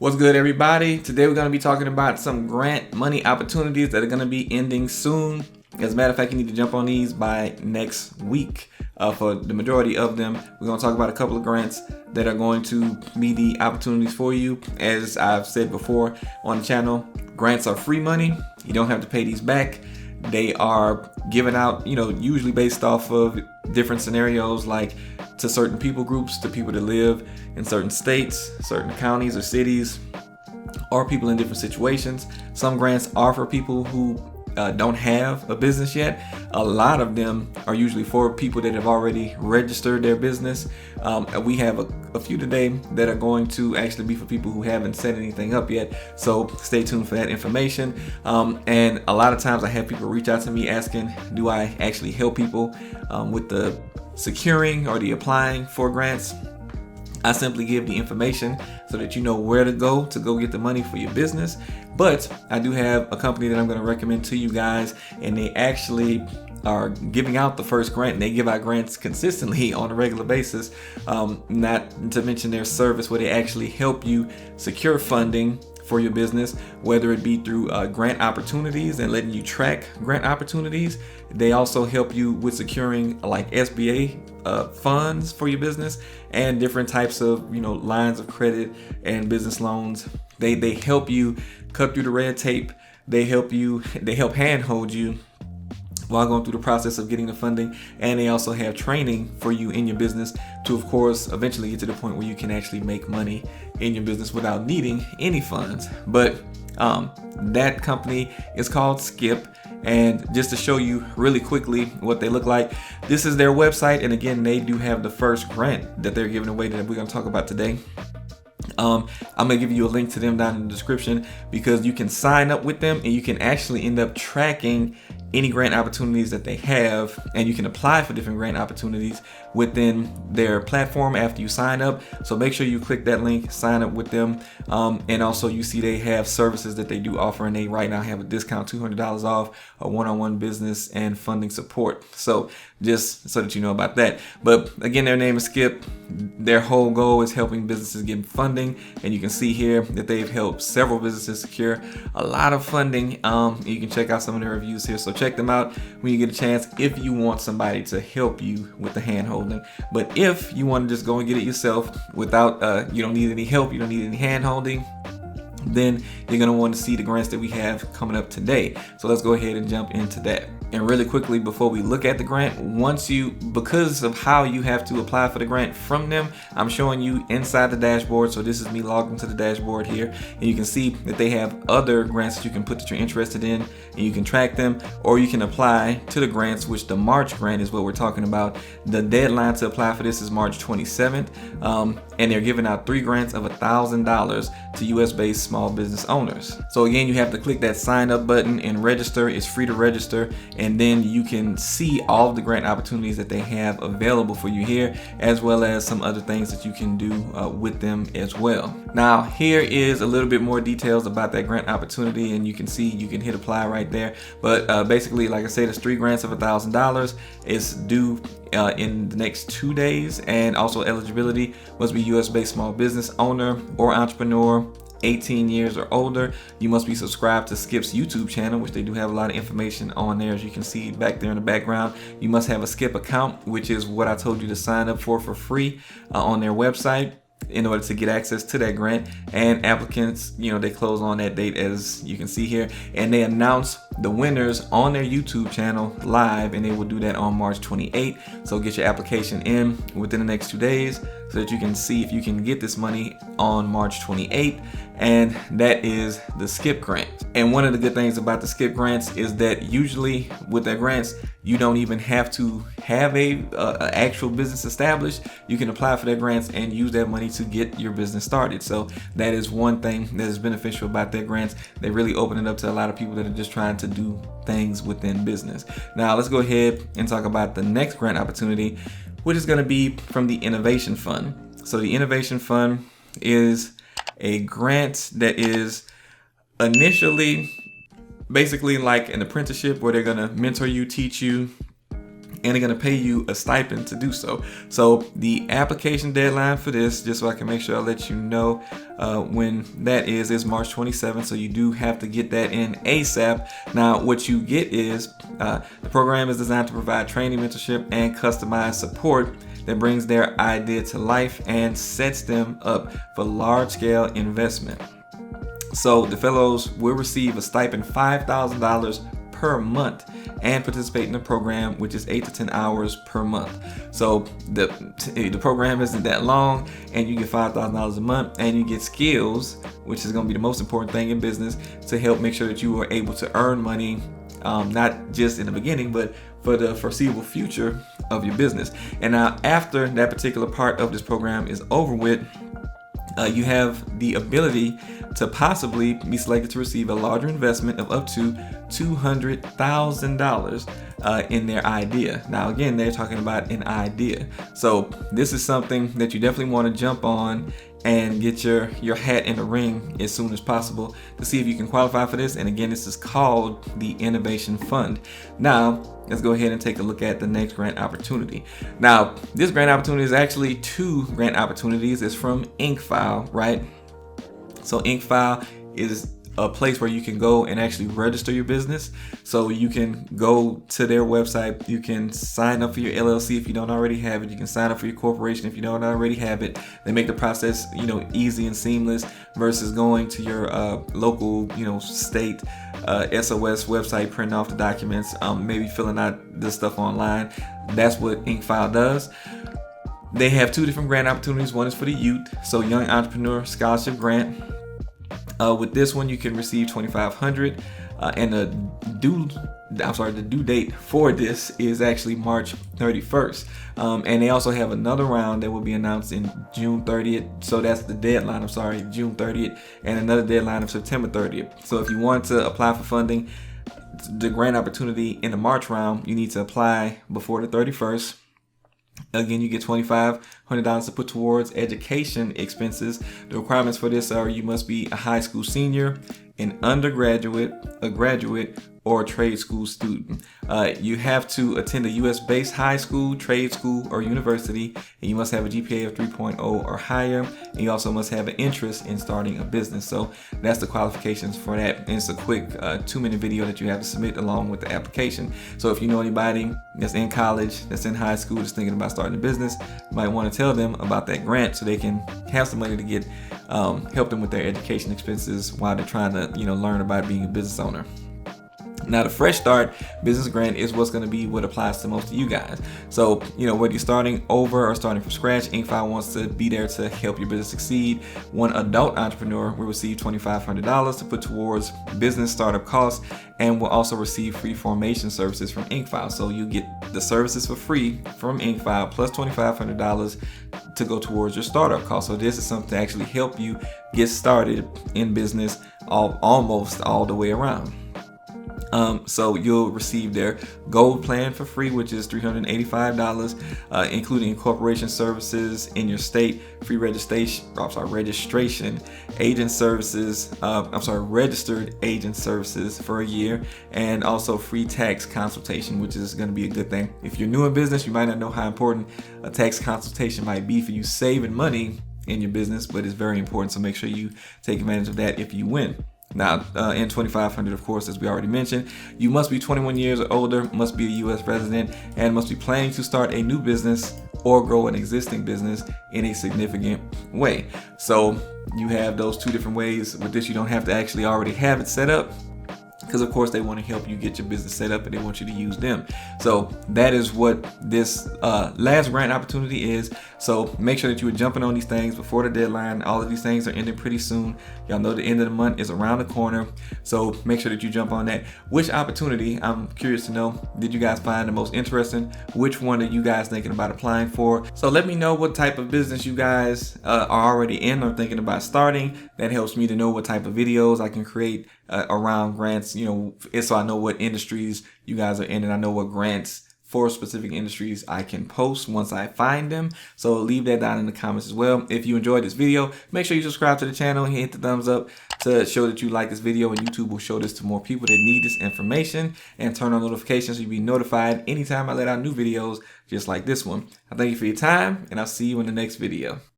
What's good, everybody? Today we're going to be talking about some grant money opportunities that are going to be ending soon. As a matter of fact, you need to jump on these by next week. For the majority of them, we're going to talk about a couple of grants that are going to be the opportunities for you. As I've said before on the channel, grants are free money. You don't have to pay these back. They are given out, usually based off of different scenarios, like to certain people groups, to people that live in certain states, certain counties or cities, or people in different situations. Some grants are for people who don't have a business yet. A lot of them are usually for people that have already registered their business. We have a few today that are going to actually be for people who haven't set anything up yet. So stay tuned for that information. And a lot of times I have people reach out to me asking, do I actually help people with the securing or the applying for grants? I simply give the information so that you know where to go get the money for your business. But I do have a company that I'm going to recommend to you guys, and they actually are giving out the first grant, and they give out grants consistently on a regular basis. Not to mention their service where they actually help you secure funding for your business, whether it be through grant opportunities and letting you track grant opportunities. They also help you with securing like SBA funds for your business and different types of lines of credit and business loans. They help you cut through the red tape. They help handhold you while going through the process of getting the funding, and they also have training for you in your business to, of course, eventually get to the point where you can actually make money in your business without needing any funds. But that company is called Skip, and just to show you really quickly what they look like, this is their website, and again, they do have the first grant that they're giving away that we're going to talk about today. I'm going to give you a link to them down in the description, because you can sign up with them and you can actually end up tracking any grant opportunities that they have, and you can apply for different grant opportunities within their platform after you sign up. So make sure you click that link, sign up with them, and also you see they have services that they do offer, and they right now have a discount, $200 off a one-on-one business and funding support. So just so that you know about that. But again, their name is Skip. Their whole goal is helping businesses get funding, and you can see here that they've helped several businesses secure a lot of funding. You can check out some of their reviews here, so check them out when you get a chance if you want somebody to help you with the hand holding. But if you want to just go and get it yourself without you don't need any help, you don't need any hand holding, then you're going to want to see the grants that we have coming up today. So let's go ahead and jump into that. And really quickly, before we look at the grant, because of how you have to apply for the grant from them, I'm showing you inside the dashboard. So this is me logged into the dashboard here, and you can see that they have other grants that you can put that you're interested in, and you can track them, or you can apply to the grants, which the March grant is what we're talking about. The deadline to apply for this is March 27th, and they're giving out 3 grants of $1,000 to US-based small business owners. So again, you have to click that sign up button and register. It's free to register, and then you can see all of the grant opportunities that they have available for you here, as well as some other things that you can do with them as well. Now, here is a little bit more details about that grant opportunity, and you can see you can hit apply right there. But basically, like I said, it's 3 grants of $1,000. It's due in the next 2 days, and also eligibility must be US-based small business owner or entrepreneur, 18 years or older. You must be subscribed to Skip's YouTube channel, which they do have a lot of information on there, as you can see back there in the background. You must have a Skip account, which is what I told you to sign up for free on their website in order to get access to that grant. And applicants, they close on that date, as you can see here, and they announce the winners on their YouTube channel live, and they will do that on March 28th. So get your application in within the next 2 days so that you can see if you can get this money on March 28th. And that is the Skip grant. And one of the good things about the Skip grants is that usually with their grants, you don't even have to have a actual business established. You can apply for their grants and use that money to get your business started. So that is one thing that is beneficial about their grants. They really open it up to a lot of people that are just trying to do things within business. Now let's go ahead and talk about the next grant opportunity, which is going to be from the Innovation Fund. So the Innovation Fund is a grant that is initially basically like an apprenticeship where they're going to mentor you, teach you, and they're going to pay you a stipend to do so. So the application deadline for this, just so I can make sure I let you know when that is March 27th. So you do have to get that in ASAP. Now, what you get is the program is designed to provide training, mentorship, and customized support that brings their idea to life and sets them up for large-scale investment. So the fellows will receive a stipend $5,000 per month and participate in the program, which is 8 to 10 hours per month. So the program isn't that long, and you get $5,000 a month, and you get skills, which is going to be the most important thing in business, to help make sure that you are able to earn money, not just in the beginning, but for the foreseeable future of your business. And now, after that particular part of this program is over with, you have the ability to possibly be selected to receive a larger investment of up to $200,000 in their idea. Now, again, they're talking about an idea. So this is something that you definitely want to jump on and get your hat in the ring as soon as possible to see if you can qualify for this. And again, this is called the Innovation Fund. Now, let's go ahead and take a look at the next grant opportunity. Now, this grant opportunity is actually 2 grant opportunities. It's from Incfile, right? So Incfile is a place where you can go and actually register your business. So you can go to their website, you can sign up for your LLC if you don't already have it, you can sign up for your corporation if you don't already have it. They make the process, easy and seamless versus going to your local, state SOS website, printing off the documents, maybe filling out this stuff online. That's what Incfile does. They have 2 different grant opportunities. One is for the youth, so Young Entrepreneur Scholarship Grant. With this one, you can receive $2,500, and the due date for this is actually March 31st. And they also have another round that will be announced in June 30th. So that's the deadline. June 30th, and another deadline of September 30th. So if you want to apply for funding, the grant opportunity in the March round, you need to apply before the 31st. Again, you get $2,500 to put towards education expenses. The requirements for this are you must be a high school senior, an undergraduate, a graduate, or a trade school student. You have to attend a U.S.-based high school, trade school, or university, and you must have a GPA of 3.0 or higher, and you also must have an interest in starting a business. So that's the qualifications for that. And it's a quick 2-minute video that you have to submit along with the application. So if you know anybody that's in college, that's in high school, that's thinking about starting a business, you might want to tell them about that grant so they can have some money to get help them with their education expenses while they're trying to learn about being a business owner. Now, the Fresh Start Business Grant is what's going to be what applies to most of you guys. So, whether you're starting over or starting from scratch, Incfile wants to be there to help your business succeed. One adult entrepreneur will receive $2,500 to put towards business startup costs, and will also receive free formation services from Incfile. So you get the services for free from Incfile plus $2,500 to go towards your startup costs. So this is something to actually help you get started in business almost all the way around. So you'll receive their gold plan for free, which is $385, including incorporation services in your state, free registration, agent services, registered agent services for a year, and also free tax consultation, which is going to be a good thing. If you're new in business, you might not know how important a tax consultation might be for you saving money in your business, but it's very important. So make sure you take advantage of that if you win. Now, in $2,500, of course, as we already mentioned, you must be 21 years or older, must be a U.S. resident, and must be planning to start a new business or grow an existing business in a significant way. So you have those 2 different ways. With this, you don't have to actually already have it set up, because of course they want to help you get your business set up and they want you to use them. So that is what this last grant opportunity is. So make sure that you are jumping on these things before the deadline. All of these things are ending pretty soon. Y'all know the end of the month is around the corner. So make sure that you jump on that. Which opportunity, I'm curious to know, did you guys find the most interesting? Which one are you guys thinking about applying for? So let me know what type of business you guys are already in or thinking about starting. That helps me to know what type of videos I can create around grants, so I know what industries you guys are in, and I know what grants for specific industries I can post once I find them. So leave that down in the comments as well. If you enjoyed this video, make sure you subscribe to the channel and hit the thumbs up to show that you like this video, and YouTube will show this to more people that need this information, and turn on notifications so you'll be notified anytime I let out new videos just like this one. I thank you for your time, and I'll see you in the next video.